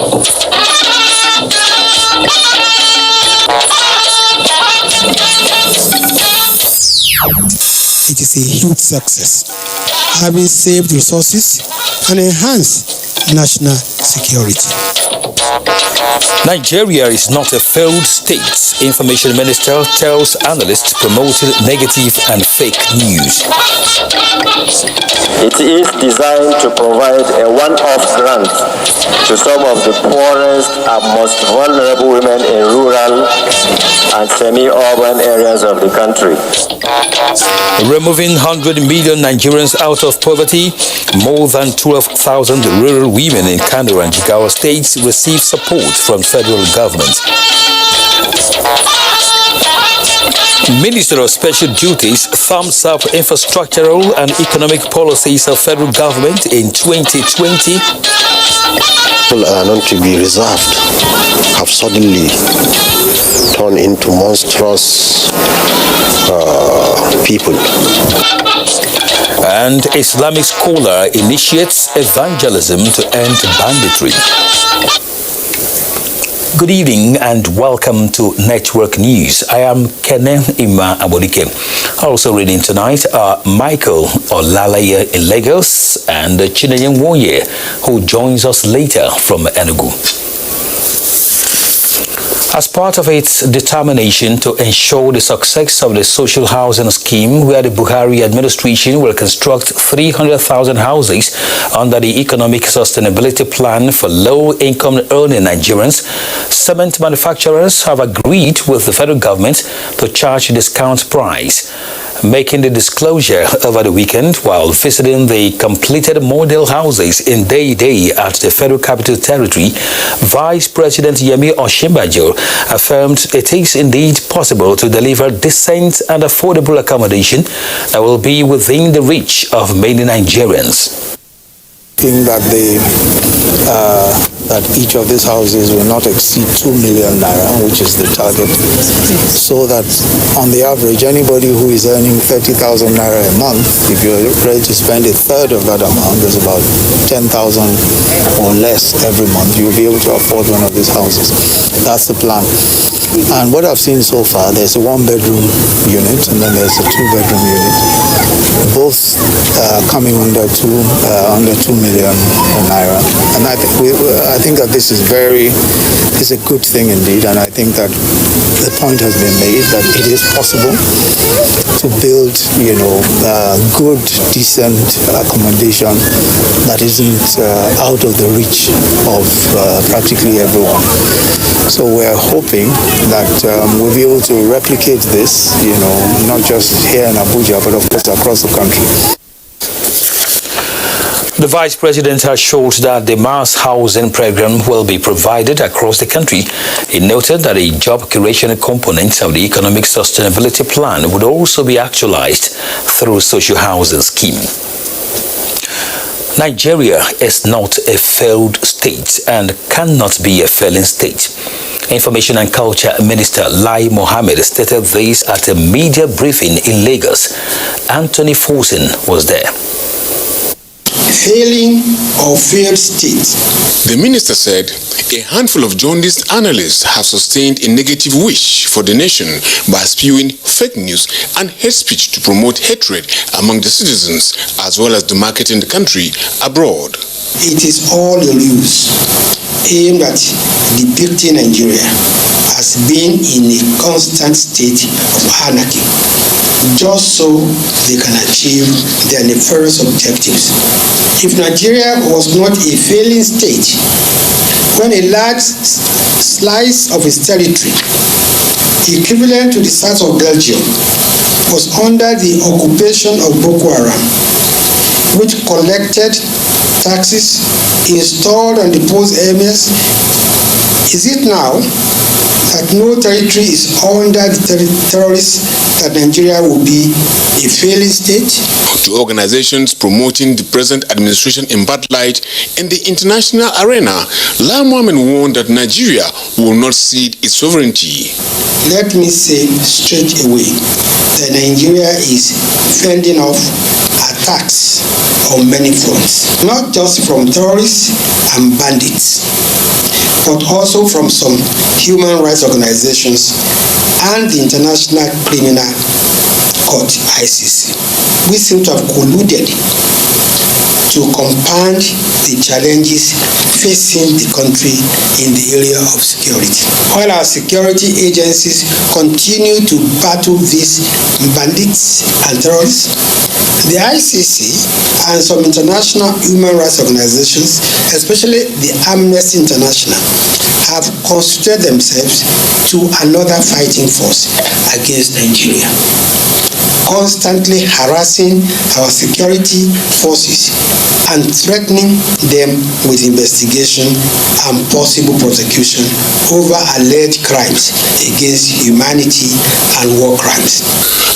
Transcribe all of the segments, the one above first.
It is a huge success, having saved resources and enhanced national security. Nigeria is not a failed state, Information Minister tells analysts promoting negative and fake news. It is designed to provide a one-off grant to some of the poorest and most vulnerable women in rural and semi-urban areas of the country. Removing 100 million Nigerians out of poverty, more than 12,000 rural women in Kano and Jigawa states receive support from federal government. Minister of Special Duties thumbs up infrastructural and economic policies of federal government in 2020. People are not to be reserved, have suddenly turned into monstrous people. And Islamic scholar initiates evangelism to end banditry. Good evening and welcome to Network News. I am Kene Ima Abodike. Also reading tonight are Michael Olalaye in Lagos and Chinenye Nwoye, who joins us later from Enugu. As part of its determination to ensure the success of the social housing scheme, where the Buhari administration will construct 300,000 houses under the Economic Sustainability Plan for low-income earning Nigerians, cement manufacturers have agreed with the federal government to charge a discount price. Making the disclosure over the weekend while visiting the completed model houses in Day at the Federal Capital Territory, Vice President Yemi Osinbajo affirmed it is indeed possible to deliver decent and affordable accommodation that will be within the reach of many Nigerians. I think that each of these houses will not exceed 2 million naira, which is the target, so that on the average, anybody who is earning 30,000 naira a month, if you're ready to spend a third of that amount, there's about 10,000 or less every month, you'll be able to afford one of these houses. That's the plan. And what I've seen so far, there's a 1-bedroom unit and then there's a 2-bedroom unit, both coming under 2 million naira. And I think that this is a good thing indeed, and I think that the point has been made that it is possible to build, good, decent accommodation that isn't out of the reach of practically everyone. So we're hoping that we'll be able to replicate this, not just here in Abuja, but of course across the country. The Vice President assured that the mass housing program will be provided across the country. He noted that a job creation component of the Economic Sustainability Plan would also be actualized through social housing scheme. Nigeria is not a failed state and cannot be a failing state. Information and Culture Minister Lai Mohammed stated this at a media briefing in Lagos. Anthony Fosun was there. Failing or failed state. The minister said a handful of jaundiced analysts have sustained a negative wish for the nation by spewing fake news and hate speech to promote hatred among the citizens, as well as to marketing the country abroad. It is all a ruse aimed at depicting Nigeria as being in a constant state of anarchy, just so they can achieve their nefarious objectives. If Nigeria was not a failing state, when a large slice of its territory, equivalent to the size of Belgium, was under the occupation of Boko Haram, which collected taxes, installed and deposed emirs, is it now that no territory is under the terrorists that Nigeria will be a failing state? To organizations promoting the present administration in bad light in the international arena, Lai Mohammed warned that Nigeria will not cede its sovereignty. Let me say straight away that Nigeria is fending off attacks on many fronts, not just from terrorists and bandits. but also from some human rights organizations and the International Criminal Court, ICC. We seem to have colluded to compound the challenges facing the country in the area of security. While our security agencies continue to battle these bandits and terrorists, the ICC and some international human rights organizations, especially the Amnesty International, have constituted themselves to another fighting force against Nigeria, constantly harassing our security forces and threatening them with investigation and possible prosecution over alleged crimes against humanity and war crimes.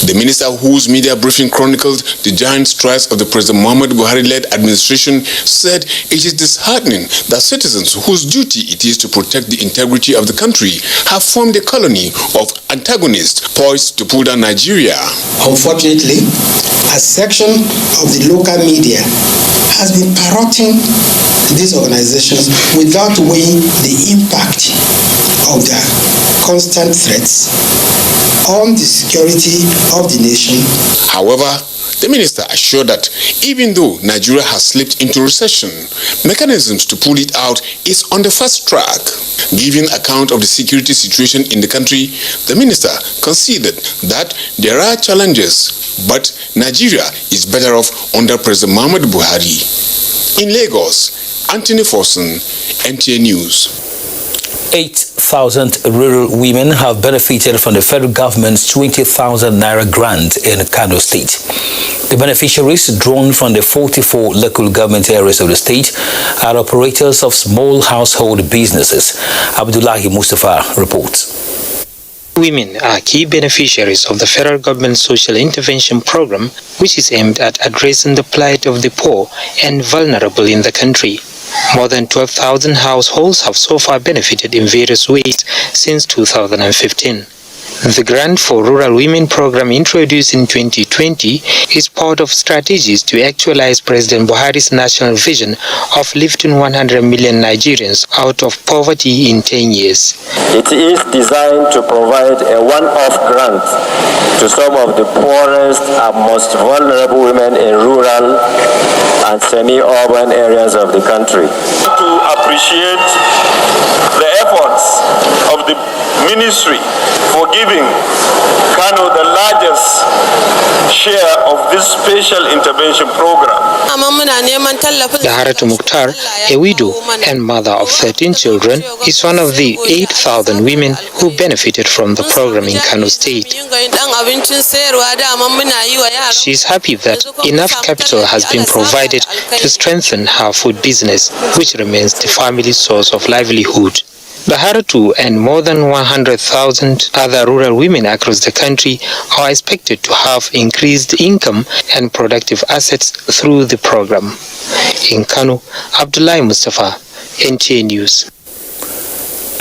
The minister, whose media briefing chronicled the giant strides of the President Muhammadu Buhari-led administration, said it is disheartening that citizens whose duty it is to protect the integrity of the country have formed a colony of antagonists poised to pull down Nigeria. Unfortunately, a section of the local media has been parroting these organizations without weighing the impact of their constant threats on the security of the nation. However, the minister assured that even though Nigeria has slipped into recession, mechanisms to pull it out is on the fast track. Giving account of the security situation in the country, the minister conceded that there are challenges, but Nigeria is better off under President Muhammadu Buhari. In Lagos, Anthony Forson, NTA News. 8,000 rural women have benefited from the federal government's 20,000 naira grant in Kano State. The beneficiaries, drawn from the 44 local government areas of the state, are operators of small household businesses. Abdullahi Mustafa reports. Women are key beneficiaries of the federal government social intervention program, which is aimed at addressing the plight of the poor and vulnerable in the country. More than 12,000 households have so far benefited in various ways since 2015. The Grant for Rural Women program, introduced in 2020, is part of strategies to actualize President Buhari's national vision of lifting 100 million Nigerians out of poverty in 10 years. It is designed to provide a one-off grant to some of the poorest and most vulnerable women in rural and semi-urban areas of the country. To appreciate the efforts of the ministry for giving Kano the largest share of this special intervention program. Daharatu Mukhtar, a widow and mother of 13 children, is one of the 8,000 women who benefited from the program in Kano State. She is happy that enough capital has been provided to strengthen her food business, which remains the family's source of livelihood. Daharatu and more than 100,000 other rural women across the country are expected to have increased income and productive assets through the program. In Kano, Abdullahi Mustafa, NTA News.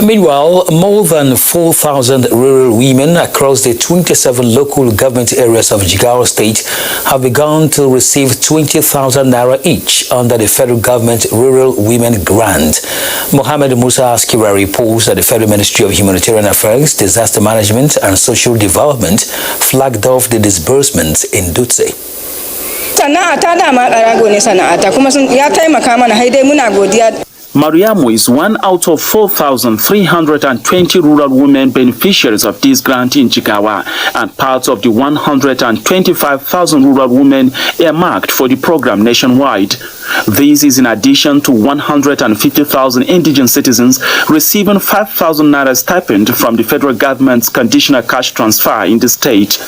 Meanwhile, more than 4,000 rural women across the 27 local government areas of Jigawa State have begun to receive 20,000 naira each under the federal government Rural Women Grant. Mohammed Musa Askira reports that the Federal Ministry of Humanitarian Affairs, Disaster Management and Social Development flagged off the disbursements in Dutse. Mariamo is one out of 4,320 rural women beneficiaries of this grant in Jigawa and part of the 125,000 rural women earmarked for the program nationwide. This is in addition to 150,000 indigent citizens receiving 5,000 naira stipend from the federal government's conditional cash transfer in the state.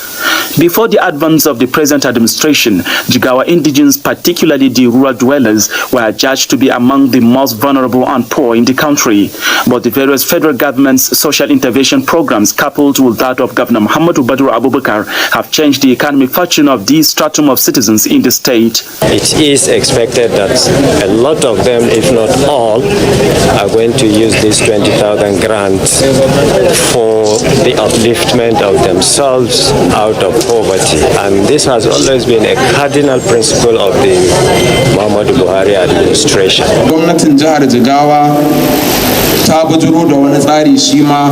Before the advent of the present administration, Jigawa indigents, particularly the rural dwellers, were judged to be among the most vulnerable and poor in the country. But the various federal government's social intervention programs, coupled with that of Governor Muhammadu Abubakar, have changed the economic fortune of this stratum of citizens in the state. It is expected that a lot of them, if not all, are going to use this 20,000 grant for the upliftment of themselves out of poverty. And this has always been a cardinal principle of the Muhammadu Buhari administration. Gwamnatin jihar Jigawa ta bujuro da wani tsari shi ma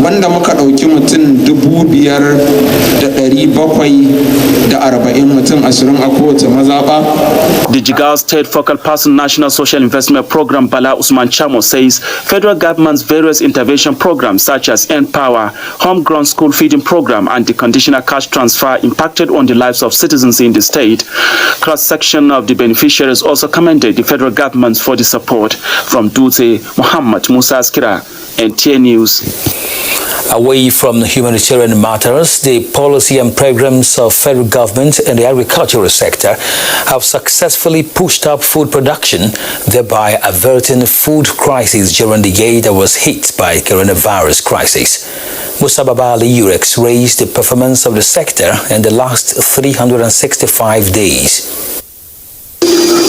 wanda muka ɗauki mutum 5,740 mutum 20 a kowace mazaɓa. The Jigawa State Focal Person National Social Investment Program Bala Usman Chamo says federal government's various intervention programs such as N-Power, Homegrown School Feeding Program and the conditional cash transfer impacted on the lives of citizens in the state. Cross-section of the beneficiaries also commended the federal government for the support. From Dutse, Muhammad Musa Askira, NTA News. Away from humanitarian matters, the policy and programs of federal government in the agricultural sector have successfully pushed up food production, thereby averting food crisis during the year that was hit by coronavirus crisis. Musa Babali Urex raised the performance of the sector in the last 365 days.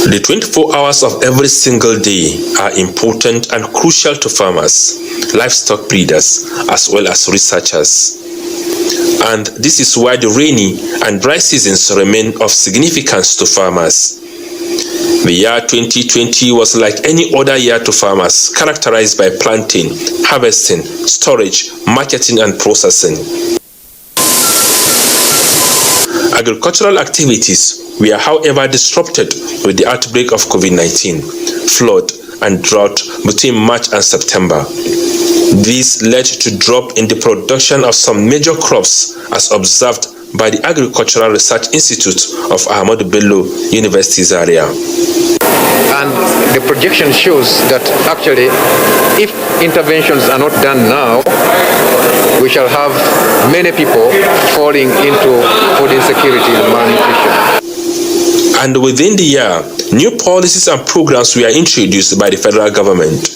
The 24 hours of every single day are important and crucial to farmers, livestock breeders, as well as researchers. And this is why the rainy and dry seasons remain of significance to farmers. The year 2020 was like any other year to farmers, characterized by planting, harvesting, storage, marketing, and processing. Agricultural activities were, however, disrupted with the outbreak of COVID-19, flood, and drought between March and September. This led to drop in the production of some major crops as observed by the Agricultural Research Institute of Ahmadu Bello University Zaria. And the projection shows that actually, if interventions are not done now, we shall have many people falling into food insecurity and malnutrition. And within the year, new policies and programs were introduced by the federal government.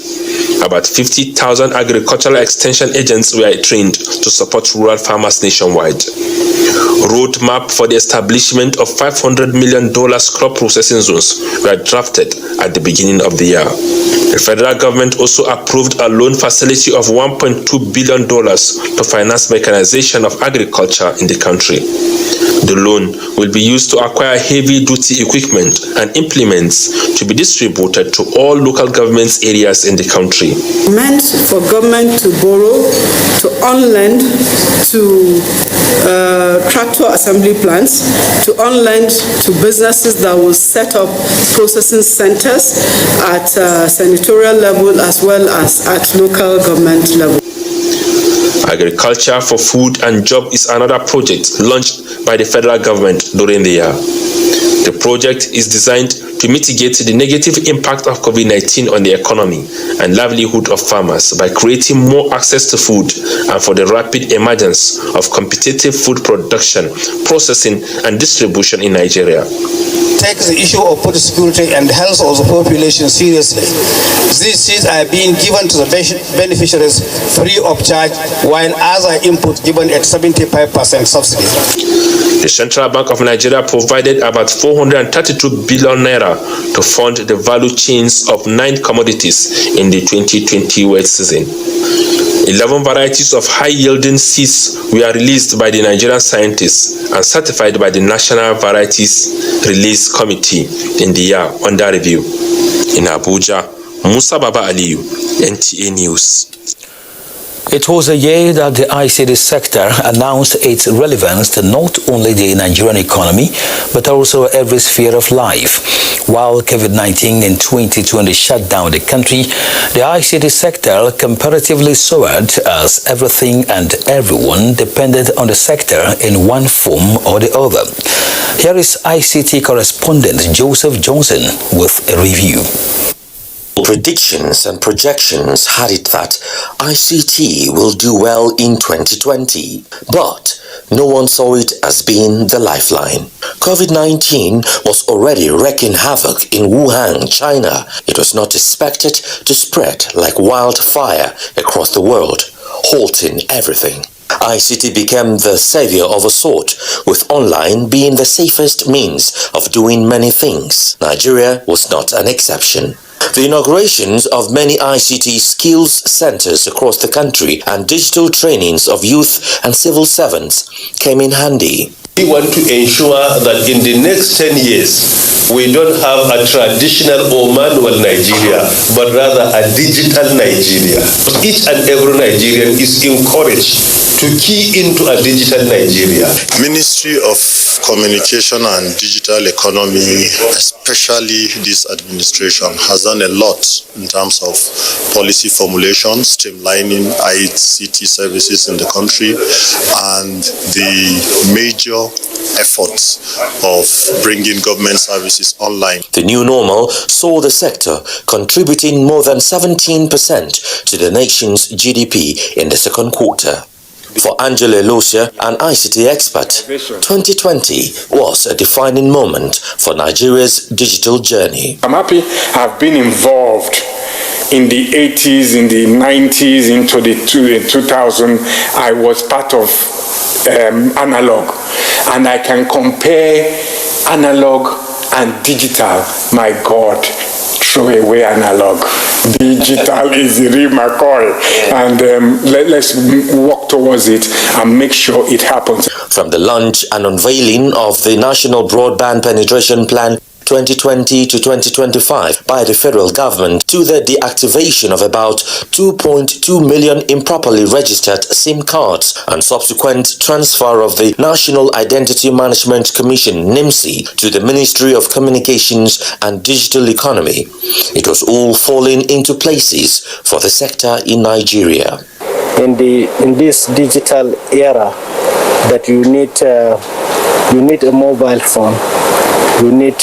About 50,000 agricultural extension agents were trained to support rural farmers nationwide. Roadmap for the establishment of $500 million crop processing zones were drafted at the beginning of the year. The federal government also approved a loan facility of $1.2 billion to finance mechanization of agriculture in the country. The loan will be used to acquire heavy-duty equipment and implements to be distributed to all local government areas in the country. Meant for government to borrow, to own land, to tractor assembly plants, to own land to businesses that will set up processing centers at senatorial level as well as at local government level. Agriculture for Food and Job is another project launched by the federal government during the year. The project is designed to mitigate the negative impact of COVID-19 on the economy and livelihood of farmers by creating more access to food and for the rapid emergence of competitive food production, processing, and distribution in Nigeria. Take the issue of food security and the health of the population seriously. These seeds are being given to the beneficiaries free of charge, while other inputs given at 75% subsidy. The Central Bank of Nigeria provided about 432 billion naira to fund the value chains of 9 commodities in the 2020 wet season. 11 varieties of high-yielding seeds were released by the Nigerian scientists and certified by the National Varieties Release Committee in the year under review. In Abuja, Musa Baba Aliyu, NTA News. It was a year that the ICT sector announced its relevance to not only the Nigerian economy, but also every sphere of life. While COVID-19 in 2020 shut down the country, the ICT sector comparatively soared as everything and everyone depended on the sector in one form or the other. Here is ICT correspondent Joseph Johnson with a review. Predictions and projections had it that ICT will do well in 2020, but no one saw it as being the lifeline. COVID-19 was already wreaking havoc in Wuhan, China. It was not expected to spread like wildfire across the world, halting everything. ICT became the savior of a sort, with online being the safest means of doing many things. Nigeria was not an exception. The inaugurations of many ICT skills centers across the country and digital trainings of youth and civil servants came in handy. We want to ensure that in the next 10 years, we don't have a traditional or manual Nigeria, but rather a digital Nigeria. Each and every Nigerian is encouraged to key into a digital Nigeria. Ministry of Communication and Digital Economy, especially this administration, has done a lot in terms of policy formulation, streamlining ICT services in the country, and the major efforts of bringing government services online. The new normal saw the sector contributing more than 17% to the nation's GDP in the second quarter. For Angela Losia, an ICT expert, 2020 was a defining moment for Nigeria's digital journey. I'm happy I've been involved in the 80s, in the 90s, into the 2000s. I was part of analog, and I can compare analog and digital. My God, throw away analog. Digital is the real McCoy, and let's work towards it and make sure it happens. From the launch and unveiling of the National Broadband Penetration Plan 2020 to 2025 by the federal government to the deactivation of about 2.2 million improperly registered SIM cards and subsequent transfer of the National Identity Management Commission NIMC to the Ministry of Communications and Digital Economy, it was all falling into places for the sector in Nigeria. In this digital era, that you need a mobile phone, you need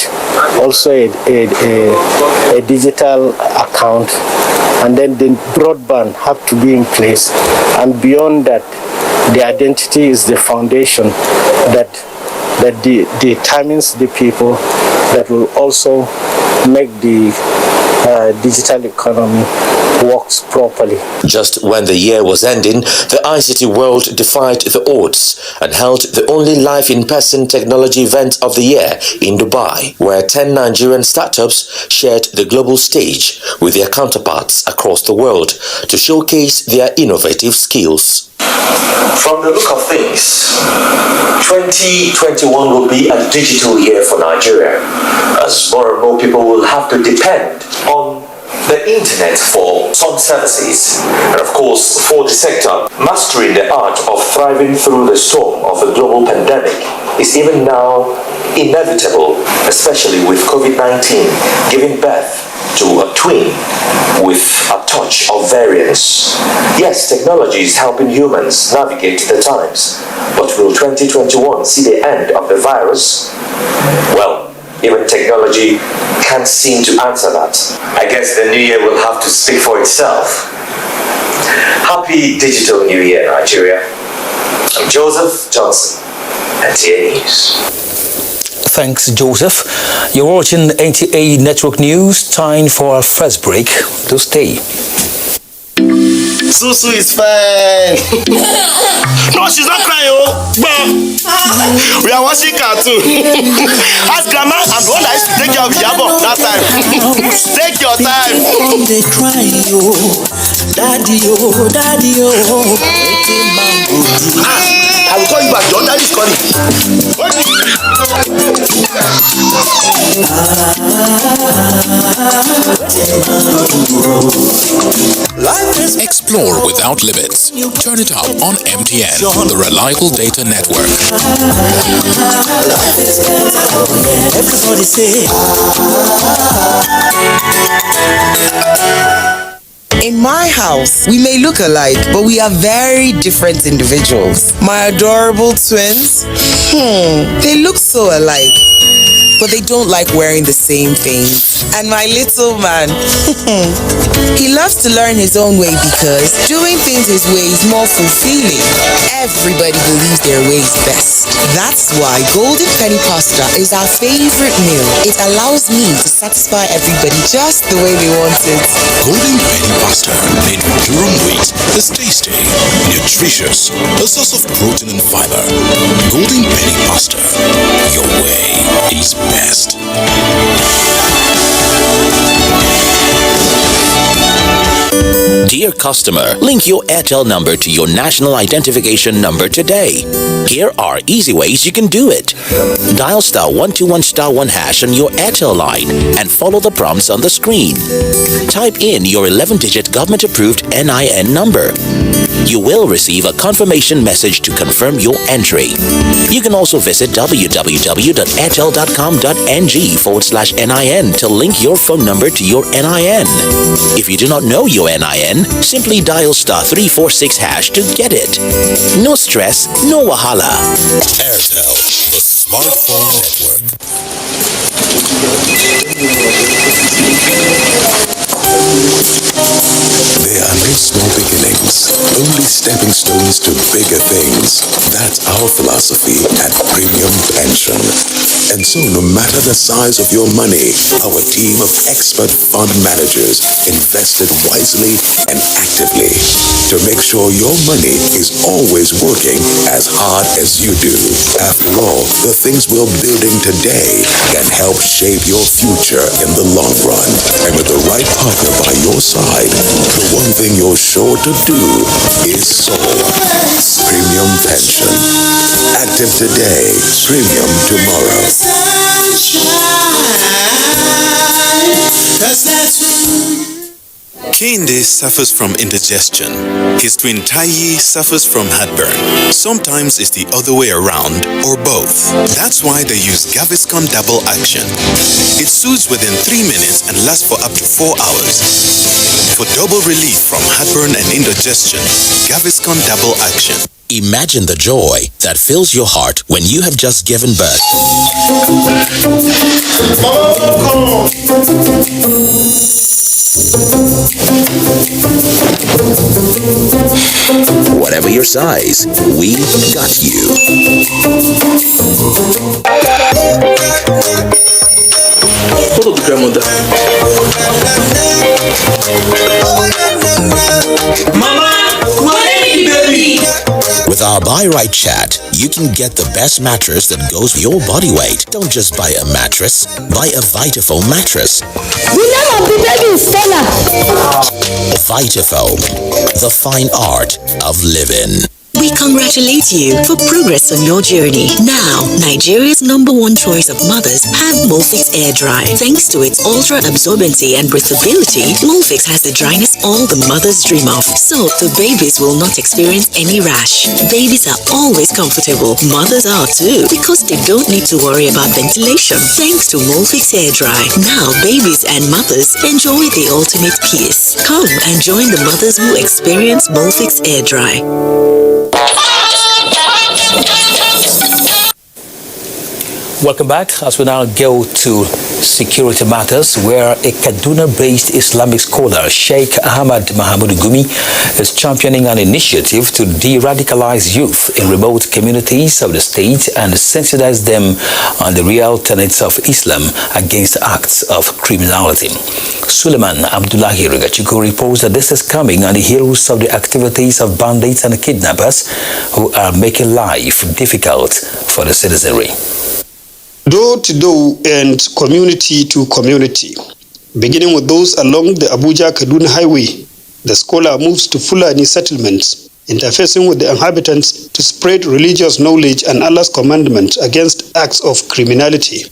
also a digital account, and then the broadband have to be in place. And beyond that, the identity is the foundation that determines the people that will also make the digital economy works properly. Just when the year was ending, the ICT world defied the odds and held the only live in-person technology event of the year in Dubai, where 10 Nigerian startups shared the global stage with their counterparts across the world to showcase their innovative skills. From the look of things, 2021 will be a digital year for Nigeria, as more and more people will have to depend on the internet for some services. And of course, for the sector, mastering the art of thriving through the storm of the global pandemic is even now inevitable, especially with COVID-19 giving birth to a twin with a touch of variance. Yes, technology is helping humans navigate the times, but will 2021 see the end of the virus? Well, even technology can't seem to answer that. I guess the new year will have to speak for itself. Happy Digital New Year, Nigeria. I'm Joseph Johnson, NTA News. Thanks, Joseph. You're watching NTA Network News. Time for our first break. Do stay. Susu is fine. No, she's not crying, but we are watching cartoon. Ask grandma, I'm the one that used to take care of Yabo that time. Take your time. They cry, daddy, daddy, I will call you back. Your daddy is calling. Explore without limits. Turn it up on MTN, the reliable data network. Everybody say. In my house, we may look alike, but we are very different individuals. My adorable twins, they look so alike, but they don't like wearing the same things. And my little man, he loves to learn his own way because doing things his way is more fulfilling. Everybody believes their way is best. That's why Golden Penny Pasta is our favorite meal. It allows me to satisfy everybody just the way they want it. Golden Penny Pasta, made with durum wheat, is tasty, nutritious, a source of protein and fiber. Golden Penny Pasta, your way is best. Dear customer, link your Airtel number to your national identification number today. Here are easy ways you can do it. Dial *121*1# on your Airtel line and follow the prompts on the screen. Type in your 11-digit government-approved NIN number. You will receive a confirmation message to confirm your entry. You can also visit www.airtel.com.ng/NIN to link your phone number to your NIN. If you do not know your NIN, simply dial *346# to get it. No stress, no wahala. Airtel, the smartphone network. There are no small beginnings, only stepping stones to bigger things. That's our philosophy at Premium Pension. And so no matter the size of your money, our team of expert fund managers invested wisely and actively to make sure your money is always working as hard as you do. After all, the things we're building today can help shape your future in the long run. And with the right partner by your side, the one thing you're sure to do is soar. Premium Pension. Active today, premium tomorrow. Kehinde suffers from indigestion. His twin Taiyi suffers from heartburn. Sometimes it's the other way around, or both. That's why they use Gaviscon Double Action. It soothes within 3 minutes and lasts for up to 4 hours. For double relief from heartburn and indigestion, Gaviscon Double Action. Imagine the joy that fills your heart when you have just given birth. Whatever your size, we got you. Mama, baby. With our Buy Right chat, you can get the best mattress that goes with your body weight. Don't just buy a mattress, buy a Vitafoam mattress. The name of the baby is Stella. Vitafoam, the fine art of living. We congratulate you for progress on your journey. Now, Nigeria's #1 choice of mothers have Molfix Air Dry. Thanks to its ultra absorbency and breathability, Molfix has the dryness all the mothers dream of. So, the babies will not experience any rash. Babies are always comfortable. Mothers are too, because they don't need to worry about ventilation. Thanks to Molfix Air Dry. Now, babies and mothers enjoy the ultimate peace. Come and join the mothers who experience Molfix Air Dry. Welcome back as we now go to security matters, where a Kaduna-based Islamic scholar, Sheikh Ahmad Mahamudu Gumi, is championing an initiative to de-radicalize youth in remote communities of the state and sensitize them on the real tenets of Islam against acts of criminality. Suleiman Abdullahi Rigachiku reports that this is coming on the heels of the activities of bandits and kidnappers who are making life difficult for the citizenry. Door to door and community to community. Beginning with those along the Abuja-Kaduna highway, the scholar moves to Fulani settlements, interfacing with the inhabitants to spread religious knowledge and Allah's commandment against acts of criminality.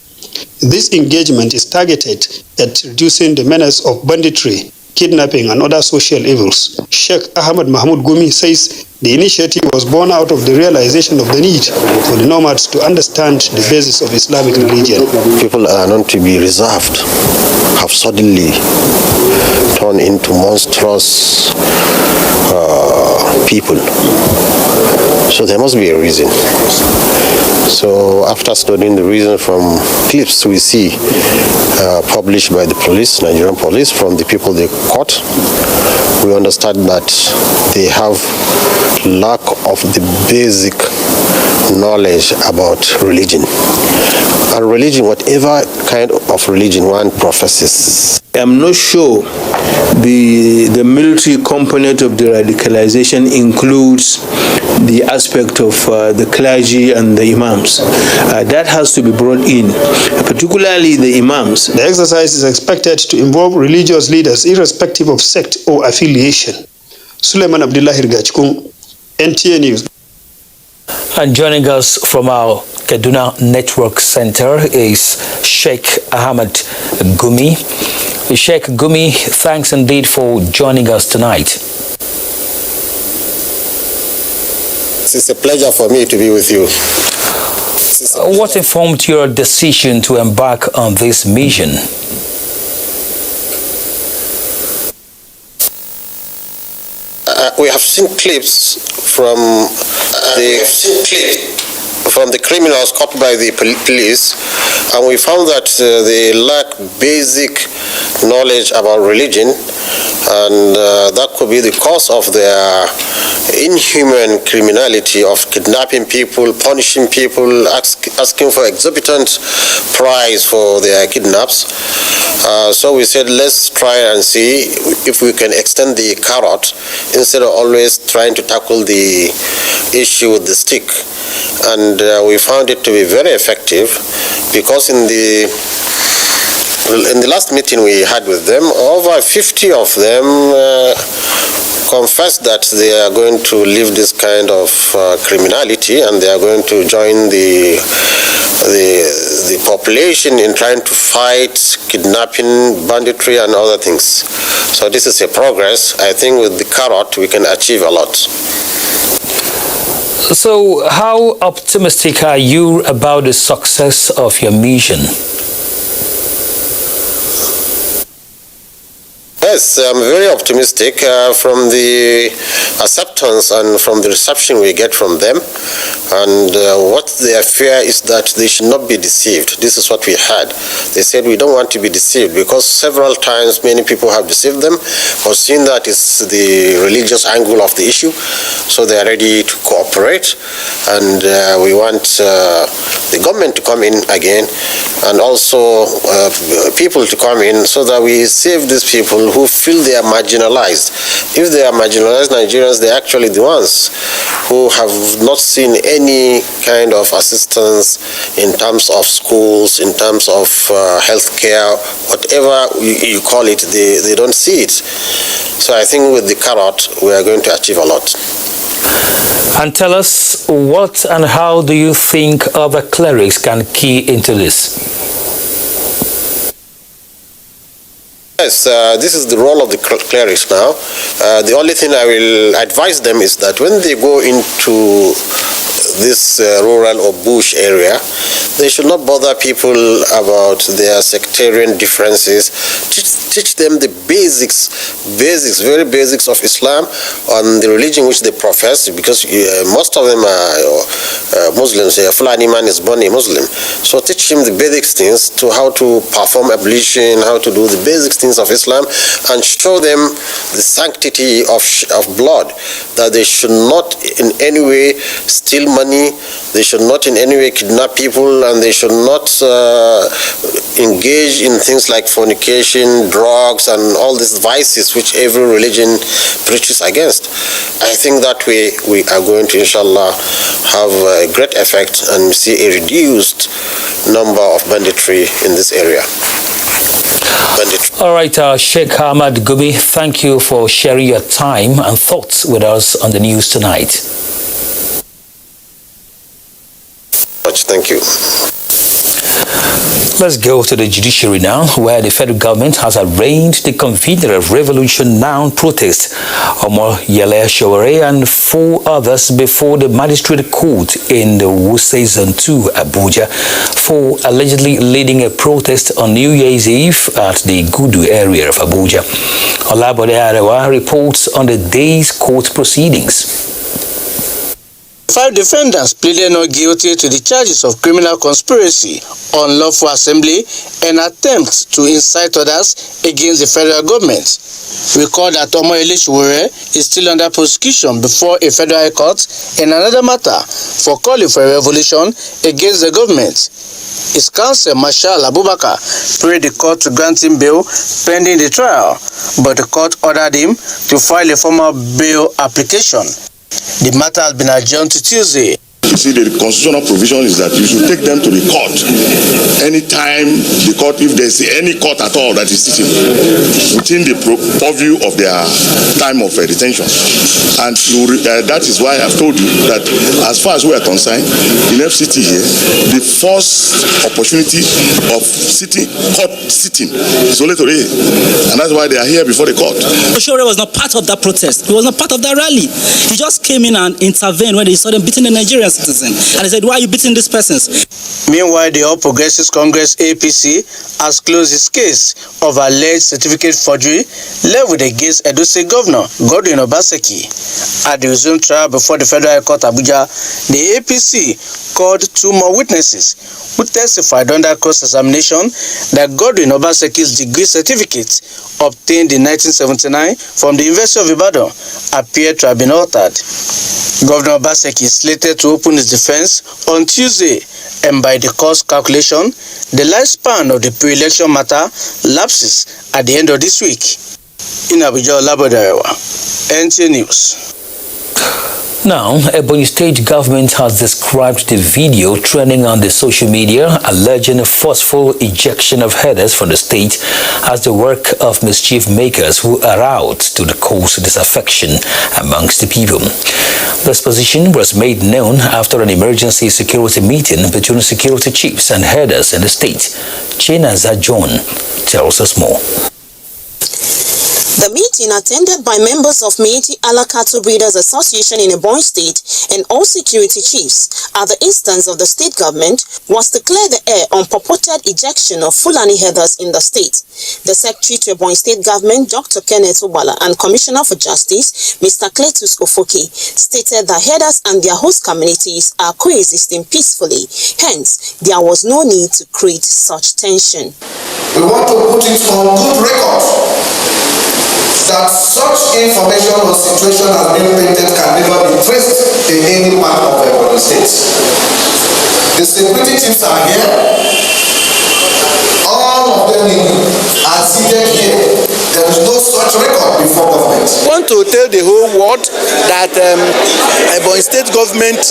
This engagement is targeted at reducing the menace of banditry, kidnapping, and other social evils. Sheikh Ahmad Mahmoud Gumi says the initiative was born out of the realization of the need for the nomads to understand the basis of Islamic religion. People are known to be reserved, have suddenly turned into monstrous people. So there must be a reason. So after studying the reason from clips we see published by the police, Nigerian police, from the people they caught, we understand that they have lack of the basic knowledge about religion. And religion, whatever kind of religion one professes. I'm not sure the military component of the radicalization includes the aspect of the clergy and the imams. That has to be brought in, particularly the imams. The exercise is expected to involve religious leaders irrespective of sect or affiliation. Suleiman Abdullah Hirgachkun, NTA News. And joining us from our Kaduna Network Center is Sheikh Ahmad Gumi. Sheikh Gumi, thanks indeed for joining us tonight. It's a pleasure for me to be with you. What informed your decision to embark on this mission? We have seen clips from the criminals caught by the police, and we found that they lack basic knowledge about religion, and that could be the cause of their inhuman criminality of kidnapping people, punishing people, asking for exorbitant price for their kidnaps. So we said, let's try and see if we can extend the carrot instead of always trying to tackle the issue with the stick. And we found it to be very effective, because in the last meeting we had with them, over 50 of them confessed that they are going to leave this kind of criminality, and they are going to join the population in trying to fight kidnapping, banditry, and other things. So this is a progress. I think with the carrot we can achieve a lot. So how optimistic are you about the success of your mission? Yes, I'm very optimistic from the acceptance and from the reception we get from them. And what their fear is that they should not be deceived. This is what we had. They said we don't want to be deceived, because several times many people have deceived them, or seen that it's the religious angle of the issue. So they are ready to cooperate, and we want the government to come in again, and also people to come in, so that we save these people who feel they are marginalized. If they are marginalized Nigerians, they're actually the ones who have not seen any kind of assistance in terms of schools, in terms of healthcare, whatever you call it, they don't see it. So I think with the carrot, we are going to achieve a lot. And tell us, what and how do you think other clerics can key into this? Yes, this is the role of the clerics now. The only thing I will advise them is that when they go into this rural or bush area, they should not bother people about their sectarian differences. Teach them the basics, very basics of Islam and the religion which they profess, because most of them are Muslims. Fulani man is born a Muslim. So teach him the basic things, to how to perform ablution, how to do the basic things of Islam, and show them the sanctity of blood, that they should not in any way steal money, they should not in any way kidnap people, and they should not engage in things like fornication, drugs, and all these vices which every religion preaches against. I think that way we are going to, inshallah, have a great effect and see a reduced number of banditry in this area. All right, Sheikh Ahmad Gumi, thank you for sharing your time and thoughts with us on the news tonight. Thank you. Let's go to the judiciary now, where the federal government has arraigned the convener of Revolution Now protest, Omar Yele Shaware, and 4 others before the magistrate court in the Wuse Zone 2, Abuja, for allegedly leading a protest on New Year's Eve at the Gudu area of Abuja. Olabode Arewa reports on the day's court proceedings. 5 defendants pleaded not guilty to the charges of criminal conspiracy, unlawful assembly, and attempt to incite others against the federal government. Recall that Omar Yele Shaware is still under prosecution before a federal high court in another matter for calling for a revolution against the government. His counsel, Marshal Abubakar, prayed the court to grant him bail pending the trial, but the court ordered him to file a formal bail application. The matter has been adjourned to Tuesday. You see, the constitutional provision is that you should take them to the court anytime the court, if there's any court at all that is sitting within the purview of their time of detention. And that is why I've told you that as far as we are concerned, in FCT here, the first opportunity of court sitting is only today. And that's why they are here before the court. Oshore was not part of that protest. He was not part of that rally. He just came in and intervened when they saw them beating the Nigerians. And he said, why are you beating these persons? Meanwhile, the All Progressives Congress APC has closed its case of alleged certificate forgery leveled against Edo State Governor Godwin Obaseki. At the resumed trial before the Federal High Court Abuja, the APC called 2 more witnesses who testified under cross-examination that Godwin Obaseki's degree certificate obtained in 1979 from the University of Ibadan appeared to have been altered. Governor Obaseki is slated to open his defense on Tuesday, and by the court's calculation, the lifespan of the pre-election matter lapses at the end of this week. In Abuja, Olabodarewa, NTA News. Now, Ebonyi State government has described the video trending on the social media alleging a forceful ejection of herders from the state as the work of mischief makers who are out to cause disaffection amongst the people. This position was made known after an emergency security meeting between security chiefs and herders in the state. Chinaza John tells us more. The meeting, attended by members of Meiti Allah Cattle Breeders Association in Ebonyi State and all security chiefs at the instance of the state government, was to clear the air on purported ejection of Fulani herders in the state. The Secretary to Ebonyi State Government, Dr. Kenneth Obala, and Commissioner for Justice, Mr. Cletus Ofoke, stated that herders and their host communities are coexisting peacefully. Hence, there was no need to create such tension. We want to put it on good record that such information or situation has been painted can never be traced in any part of the state. The security chiefs are here. All of them are seated here. There is no such record before government. I want to tell the whole world that Ebonyi State government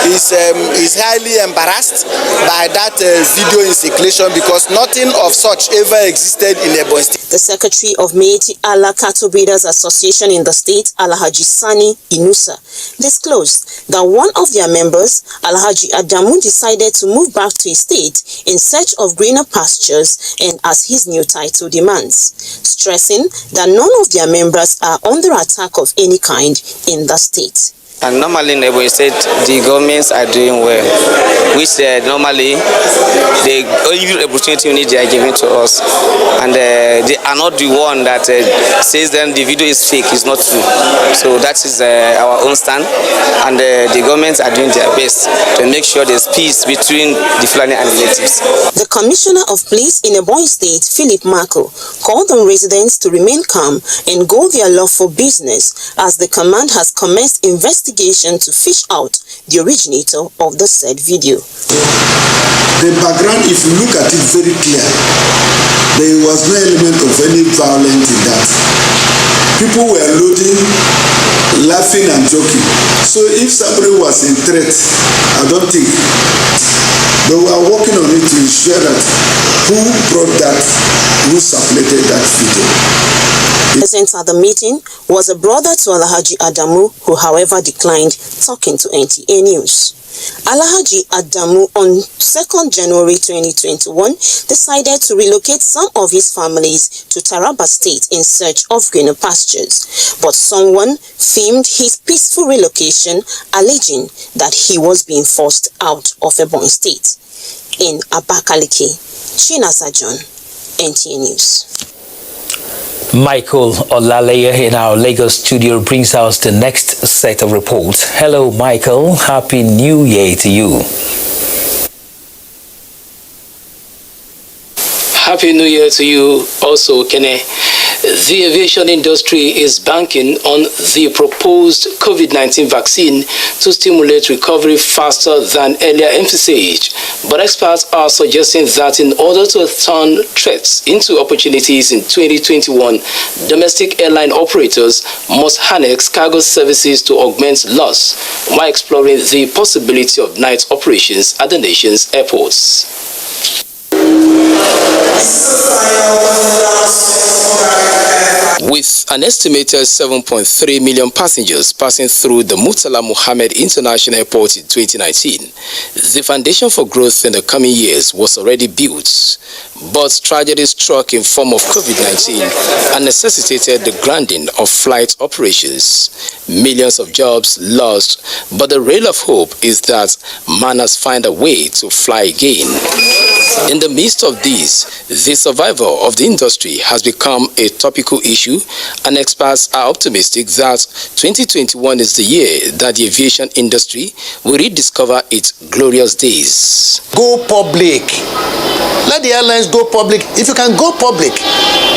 is highly embarrassed by that video in circulation because nothing of such ever existed in Ebonyi State. The Secretary of Meiti Allah Cattle Breeders Association in the state, Alhaji Sani Inusa, disclosed that one of their members, Alhaji Adamu, decided to move back to his state in search of greener pastures and as his new title demands, stressing that none of their members are under attack of any kind in the state. And normally in Ebonyi State, the governments are doing well, which normally the only opportunity they are giving to us, and they are not the one that says then the video is fake, is not true. So that is our own stand, and the governments are doing their best to make sure there's peace between the Fulani and the natives. The Commissioner of Police in Ebonyi State, Philip Marco, called on residents to remain calm and go their lawful business as the command has commenced investigation to fish out the originator of the said video. The background, if you look at it very clear, there was no element of any violence in that. People were loading, laughing and joking. So if somebody was in threat, I don't think. But we are working on it to ensure that who brought that, who circulated that video. Present at the meeting was a brother to Alhaji Adamu, who however declined talking to NTA News. Alhaji Adamu on 2nd January 2021 decided to relocate some of his families to Taraba State in search of greener pastures, but someone filmed his peaceful relocation, alleging that he was being forced out of Ebonyi State. In Abakaliki, Chinaza John, NTA News. Michael Olaleye in our Lagos studio brings us the next set of reports. Hello, Michael. Happy New Year to you. Happy New Year to you also, Kene. The aviation industry is banking on the proposed COVID-19 vaccine to stimulate recovery faster than earlier envisaged. But experts are suggesting that in order to turn threats into opportunities in 2021, domestic airline operators must harness cargo services to augment loss while exploring the possibility of night operations at the nation's airports. With an estimated 7.3 million passengers passing through the Murtala Muhammed International Airport in 2019, the foundation for growth in the coming years was already built. But tragedy struck in form of COVID-19 and necessitated the grounding of flight operations. Millions of jobs lost, but the ray of hope is that man has found a way to fly again. In the midst of this, the survival of the industry has become a topical issue, and experts are optimistic that 2021 is the year that the aviation industry will rediscover its glorious days. Go public. Let the airlines go public. If you can go public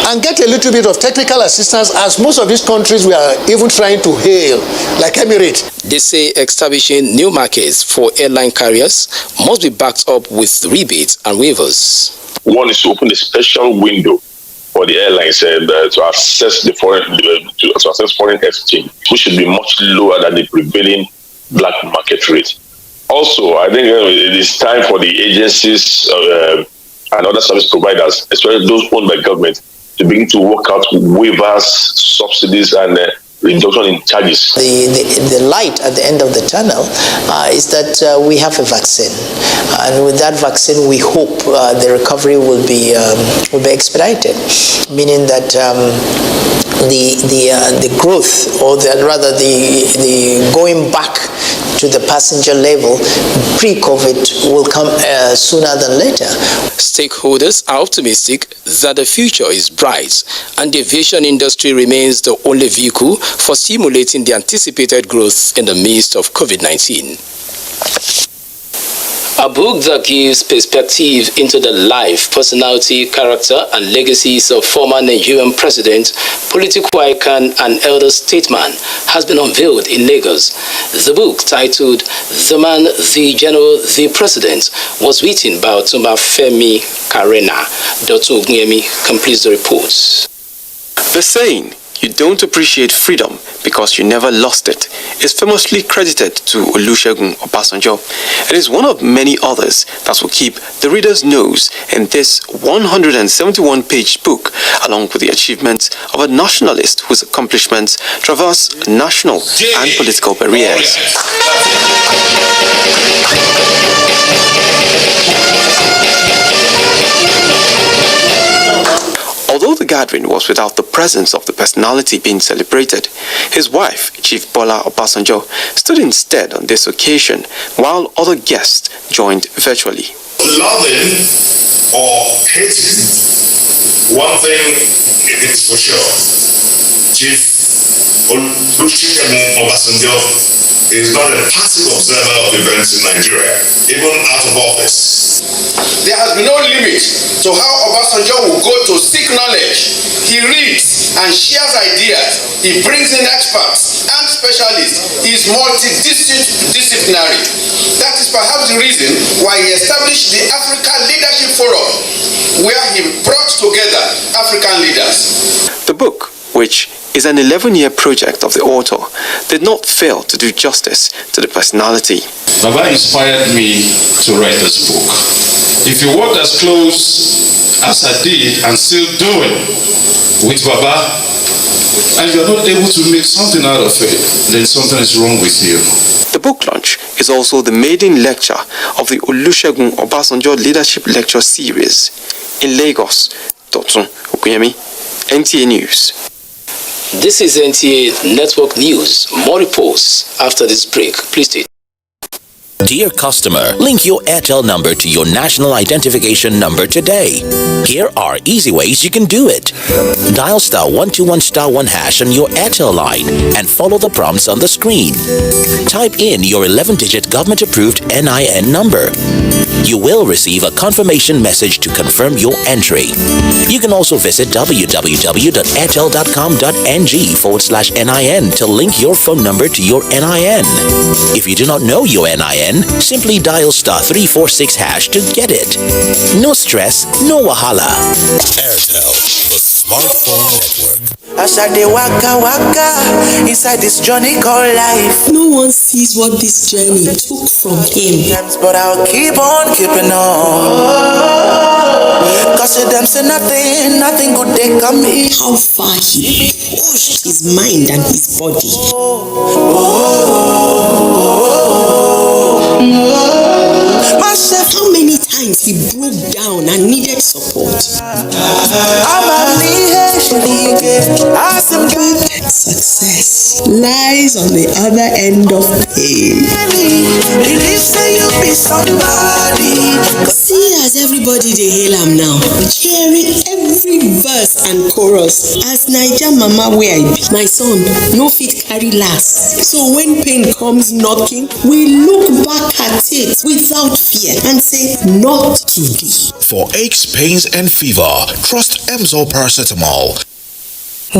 and get a little bit of technical assistance, as most of these countries we are even trying to hail, like Emirates. They say establishing new markets for airline carriers must be backed up with rebates and waivers. One is to open a special window for the airlines to access the foreign exchange, which should be much lower than the prevailing black market rate. Also, I think it is time for the agencies and other service providers, especially those owned by government, to begin to work out waivers, subsidies, and reduction in charges. The light at the end of the tunnel is that we have a vaccine, and with that vaccine, we hope the recovery will be expedited, meaning that the growth, or rather the going back to the passenger level pre-COVID will come sooner than later. Stakeholders are optimistic that the future is bright and the aviation industry remains the only vehicle for stimulating the anticipated growth in the midst of COVID-19. A book that gives perspective into the life, personality, character, and legacies of former Nigerian president, political icon, and elder statesman has been unveiled in Lagos. The book, titled The Man, the General, the President, was written by Otumba Femi Karena. Dr. Ogunyemi completes the report. The saying, "You don't appreciate freedom because you never lost it," is famously credited to Olusegun Obasanjo. It is one of many others that will keep the reader's nose in this 171-page book, along with the achievements of a nationalist whose accomplishments traverse national and political barriers. Although the gathering was without the presence of the personality being celebrated, his wife, Chief Bola Obasanjo, stood instead on this occasion, while other guests joined virtually. Loving or hating, one thing is for sure. Chief Olusegun Obasanjo is not a passive observer of events in Nigeria, even out of office. There has been no limit to how Obasanjo will go to seek knowledge. He reads and shares ideas. He brings in experts and specialists. He is multidisciplinary. That is perhaps the reason why he established the Africa Leadership Forum, where he brought together African leaders. The book, which is an 11-year project of the author, did not fail to do justice to the personality. Baba inspired me to write this book. If you work as close as I did and still doing with Baba, and you're not able to make something out of it, then something is wrong with you. The book launch is also the maiden lecture of the Olusegun Obasanjo Leadership Lecture Series in Lagos. Dr. Ogunyemi, NTA News. This is NTA Network News. More reports after this break. Please stay. Dear customer, link your Airtel number to your national identification number today. Here are easy ways you can do it. Dial *121*1# on your Airtel line and follow the prompts on the screen. Type in your 11-digit government-approved NIN number. You will receive a confirmation message to confirm your entry. You can also visit www.airtel.com.ng/NIN to link your phone number to your NIN. If you do not know your NIN, simply dial *346# to get it. No stress, no wahala. Airtel, the smartphone network. As I dey waka inside this journey called life. No one sees what this journey took from him. But I'll keep on keeping on. Cause them say nothing good they come in. How far he pushed his mind and his body. How many times he broke down and needed support. Success lies on the other end of pain. See as everybody they hail am now, cheering every verse and chorus. As Naija mama where I be, my son no fit carry last. So when pain comes knocking, we look back at it without fear and say, not today. For aches, pains, and fever, trust Emzor Paracetamol.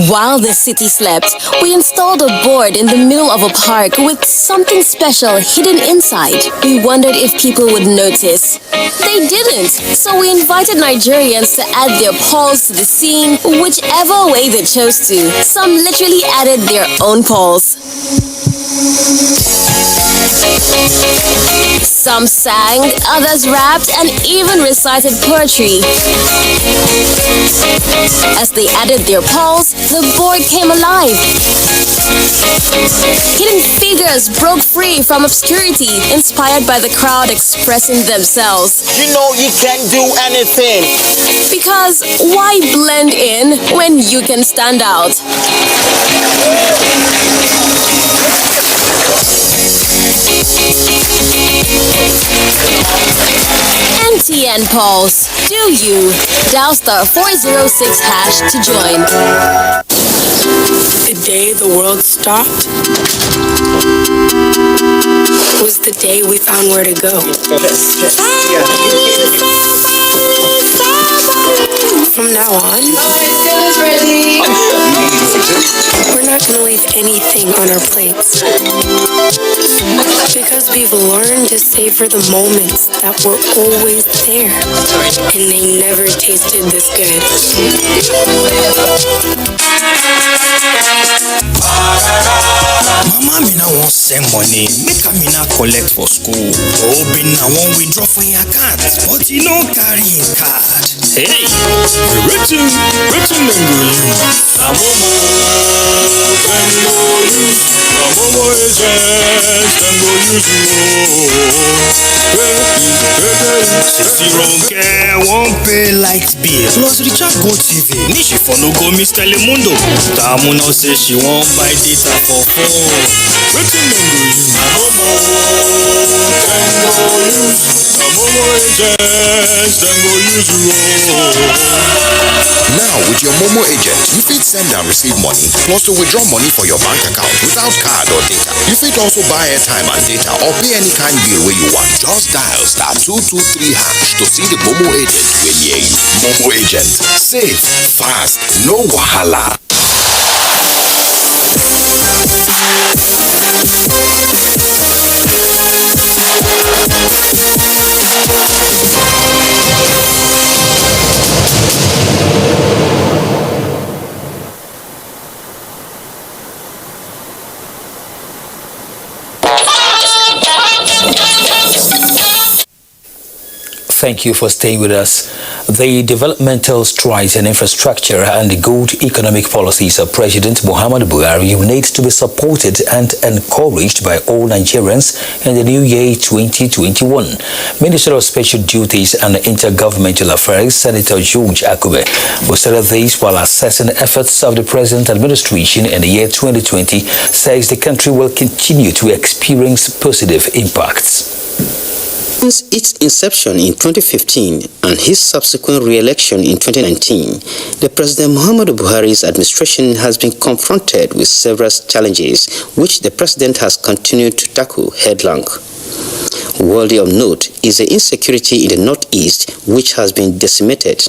While the city slept, we installed a board in the middle of a park with something special hidden inside. We wondered if people would notice. They didn't, so we invited Nigerians to add their paws to the scene whichever way they chose to. Some literally added their own paws. Some sang, others rapped, and even recited poetry. As they added their paws, the board came alive. Hidden figures broke free from obscurity, inspired by the crowd expressing themselves. You know you can do anything. Because why blend in when you can stand out? MTN Pulse. Do you? Dial *406# to join. The day the world stopped was the day we found where to go. From now on, we're not going to leave anything on our plates. Because we've learned to savor the moments that were always there. And they never tasted this good. Mama me now won't send money, make me now collect for school. Oh, be now won't withdraw from your account, but you know carry in card. Hey, written them will use. Won't pay light bill plus recharge Go TV. Nishi for no go Miss Telemundo. Tamu now say she won't buy data for phone. Waiting them go use. Now with your Momo agent, you fit send and receive money, plus to withdraw money for your bank account without card or data. You fit also buy airtime and data or pay any kind bill where you want. Just dial *223# to see the Momo agent when near you. Momo agent, safe, fast, no wahala. Thank you for staying with us. The developmental strides and infrastructure and the good economic policies of President Muhammadu Buhari need to be supported and encouraged by all Nigerians in the new year 2021. Minister of Special Duties and Intergovernmental Affairs, Senator George Akube, who said this while assessing efforts of the present administration in the year 2020, says the country will continue to experience positive impacts. Since its inception in 2015 and his subsequent re-election in 2019, the President Muhammadu Buhari's administration has been confronted with several challenges which the president has continued to tackle headlong. Worthy of note is the insecurity in the northeast, which has been decimated.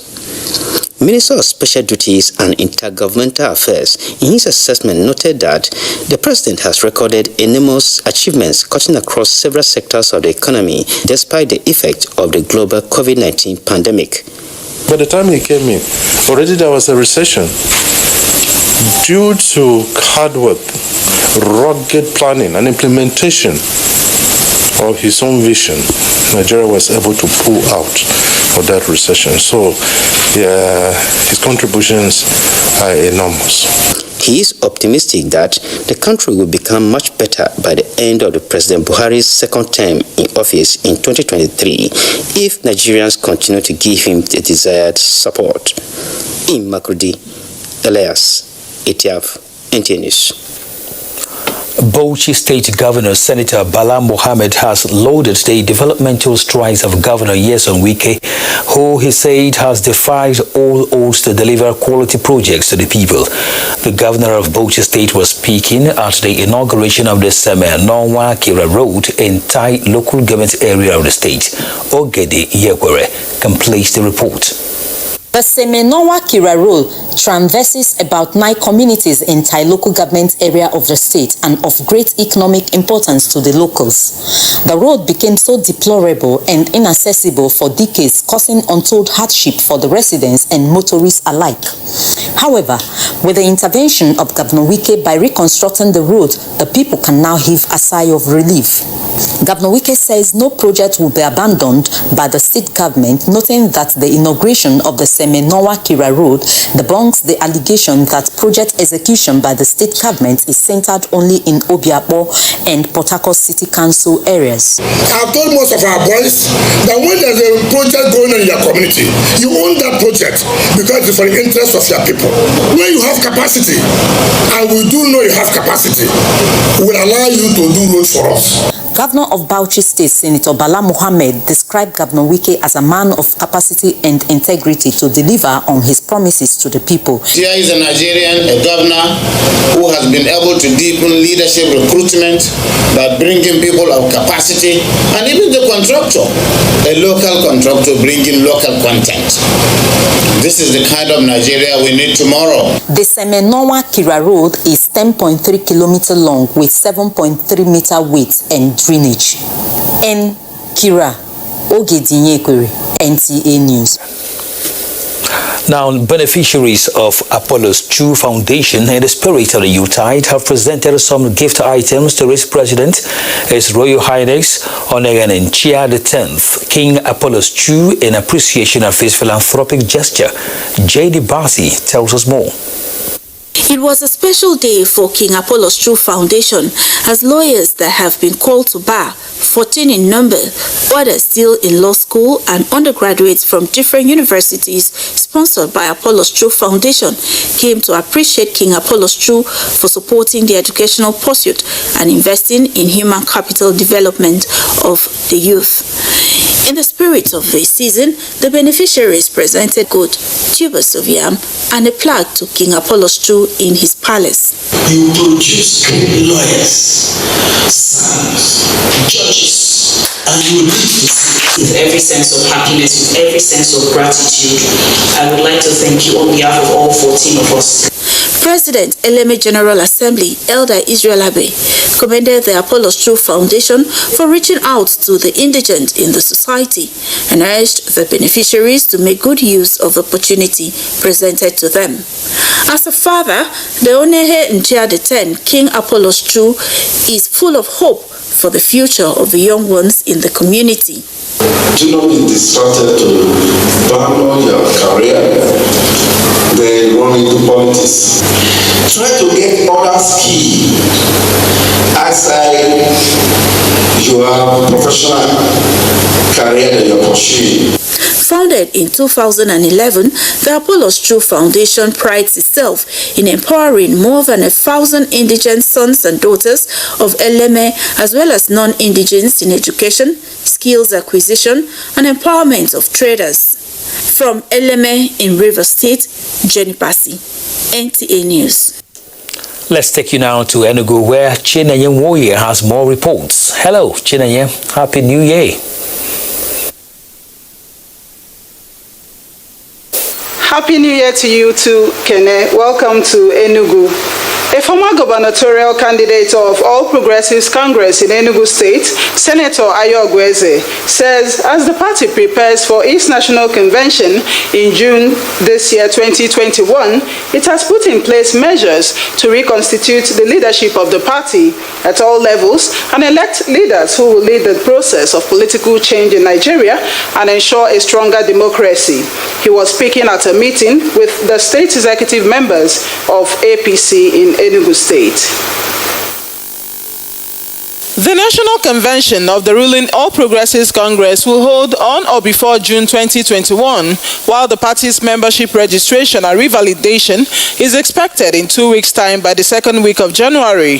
Minister of Special Duties and Intergovernmental Affairs, in his assessment, noted that the president has recorded enormous achievements cutting across several sectors of the economy despite the effect of the global COVID-19 pandemic. By the time he came in, already there was a recession. Due to hard work, rugged planning and implementation of his own vision, Nigeria was able to pull out of that recession. So, his contributions are enormous. He is optimistic that the country will become much better by the end of the President Buhari's second term in office in 2023 if Nigerians continue to give him the desired support. In Makurdi, Elias, Etiaf, NTA News. Bauchi State Governor Senator Bala Mohammed has lauded the developmental strides of Governor Nyesom Wike, who he said has defied all odds to deliver quality projects to the people. The governor of Bauchi State was speaking at the inauguration of the Semenonwa Kira Road in Tai local government area of the state. Ogede Yekwere completes the report. The Semenonwa Kira Road traverses about 9 communities in Tai local government area of the state and of great economic importance to the locals. The road became so deplorable and inaccessible for decades, causing untold hardship for the residents and motorists alike. However, with the intervention of Governor Wike by reconstructing the road, the people can now heave a sigh of relief. Governor Wike says no project will be abandoned by the state government, noting that the inauguration of the Semenonwa Kira Road debunks the allegation that project execution by the state government is centered only in Obiakpo and Port Harcourt City Council areas. I've told most of our boys that when there's a project going on in your community, you own that project because it's for the interest of your people. When you have capacity, and we do know you have capacity, we will allow you to do roads for us. Governor of Bauchi State, Senator Bala Mohammed, described Governor Wike as a man of capacity and integrity to deliver on his promises to the people. Here is a Nigerian, a governor who has been able to deepen leadership recruitment by bringing people of capacity, and even the contractor, a local contractor bringing local content. This is the kind of Nigeria we need tomorrow. The Semenonwa Kira Road is 10.3 kilometers long with 7.3 meter width and drainage. In Kira, Ogedinyekwere, NTA News. Now, beneficiaries of Apollo's True Foundation in the spirit of the Yuletide have presented some gift items to its president, His Royal Highness Oneganen Chia X, King Apollo's True, in appreciation of his philanthropic gesture. J.D. Basi tells us more. It was a special day for King Apollo's True Foundation, as lawyers that have been called to bar, 14 in number, others still in law school, and undergraduates from different universities sponsored by Apollo's True Foundation came to appreciate King Apollo's True for supporting the educational pursuit and investing in human capital development of the youth. In the spirit of the season, the beneficiaries presented goat, tubers of yam, and a plaque to King Apollo's True in his palace. You produce lawyers, sons, judges, and you lead with every sense of happiness, with every sense of gratitude. I would like to thank you on behalf of all 14 of us. President Eleme General Assembly, Elder Israel Abe, commended the Apollo's True Foundation for reaching out to the indigent in the society and urged the beneficiaries to make good use of the opportunity presented to them. As a father, the Onehe Nchia X, King Apollo's True, is full of hope for the future of the young ones in the community. Do not be distracted to abandon your career, then run into politics. Try to get other skill outside your professional career that you're pursuing. Founded in 2011, the Apollos True Foundation prides itself in empowering more than 1,000 indigent sons and daughters of Eleme as well as non-indigens in education, skills acquisition, and empowerment of traders. From Eleme in Rivers State, Jenny Pasi, NTA News. Let's take you now to Enugu, where Chinenye Nwoye has more reports. Hello, Chinenye. Happy New Year. Happy New Year to you too, Kene. Welcome to Enugu. A former gubernatorial candidate of All Progressives Congress in Enugu State, Senator Ayo Ogweze, says as the party prepares for its national convention in June this year, 2021, it has put in place measures to reconstitute the leadership of the party at all levels and elect leaders who will lead the process of political change in Nigeria and ensure a stronger democracy. He was speaking at a meeting with the state executive members of APC in Enugu State. The National Convention of the ruling All Progressives Congress will hold on or before June 2021, while the party's membership registration and revalidation is expected in 2 weeks' time by the second week of January.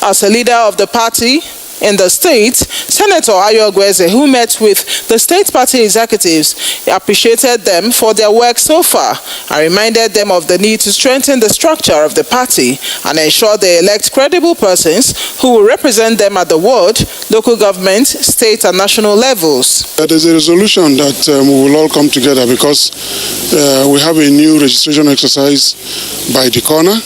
As a leader of the party in the state, Senator Ayo Ogweze, who met with the state party executives, appreciated them for their work so far and reminded them of the need to strengthen the structure of the party and ensure they elect credible persons who will represent them at the ward, local government, state and national levels. There's a resolution that we will all come together because we have a new registration exercise by the corner.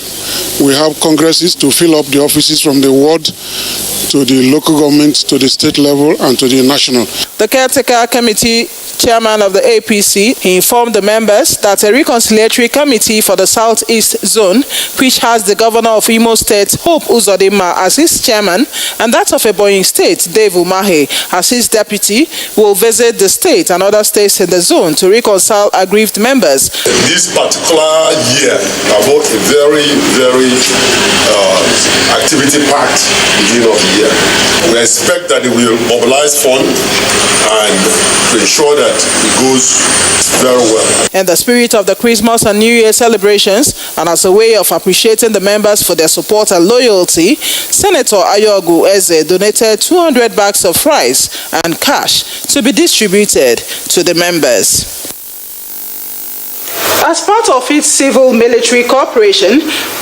We have congresses to fill up the offices from the ward to the local government, to the state level, and to the national. The caretaker committee chairman of the APC informed the members that a reconciliatory committee for the Southeast Zone, which has the governor of Imo State, Hope Uzodinma, as his chairman, and that of Ebonyi State, Dave Umahi, as his deputy, will visit the state and other states in the zone to reconcile aggrieved members. This particular year, about a very, very activity-packed beginning of the year. We expect that they will mobilize funds and to ensure that it goes very well. In the spirit of the Christmas and New Year celebrations, and as a way of appreciating the members for their support and loyalty, Senator Ayo Ogweze donated 200 bags of rice and cash to be distributed to the members. As part of its civil-military cooperation,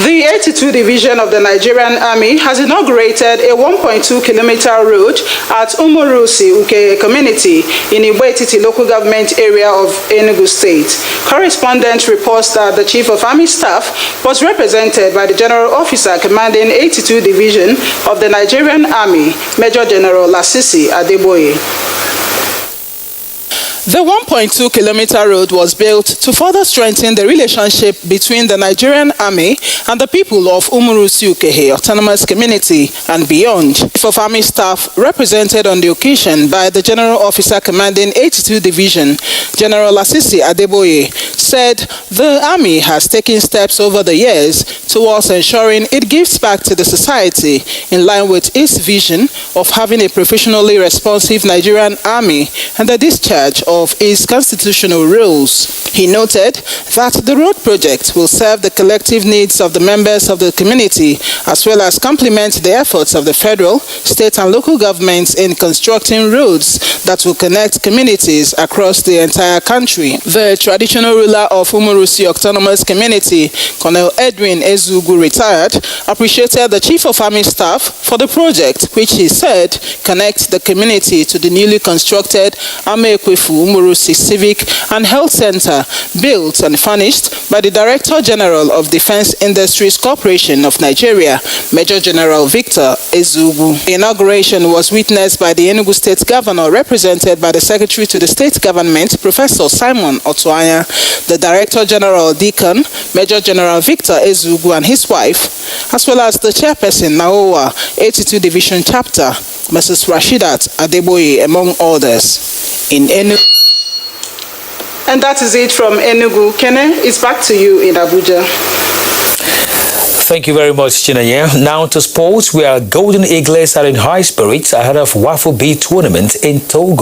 the 82 Division of the Nigerian Army has inaugurated a 1.2-kilometer road at Umurusi Uke community in Iwetiti local government area of Enugu State. Correspondent reports that the Chief of Army Staff was represented by the General Officer commanding 82 Division of the Nigerian Army, Major General Lasisi Adeboye. The 1.2-kilometer road was built to further strengthen the relationship between the Nigerian Army and the people of Umurusi Ukehe Autonomous Community and beyond. Chief of Army Staff represented on the occasion by the General Officer commanding 82 Division, General Lasisi Adeboye, said the Army has taken steps over the years towards ensuring it gives back to the society in line with its vision of having a professionally responsive Nigerian Army and the discharge of its constitutional rules. He noted that the road project will serve the collective needs of the members of the community as well as complement the efforts of the federal, state and local governments in constructing roads that will connect communities across the entire country. The traditional ruler of Umurusi Autonomous Community, Colonel Edwin Ezugu, retired, appreciated the Chief of Army Staff for the project, which he said connects the community to the newly constructed Amekwefu Umurusi Civic and Health Center, built and furnished by the Director General of Defense Industries Corporation of Nigeria, Major General Victor Ezugu. The inauguration was witnessed by the Enugu State Governor, represented by the Secretary to the State Government, Professor Simon Otuanya, the Director General Deacon, Major General Victor Ezugu and his wife, as well as the Chairperson Naowa, 82 Division Chapter, Mrs. Rashidat Adeboye, among others. In Enugu. And that is it from Enugu. Kene, it's back to you in Abuja. Thank you very much, Chinenye. Now to sports, where Golden Eagles are in high spirits ahead of Waffle B tournament in Togo.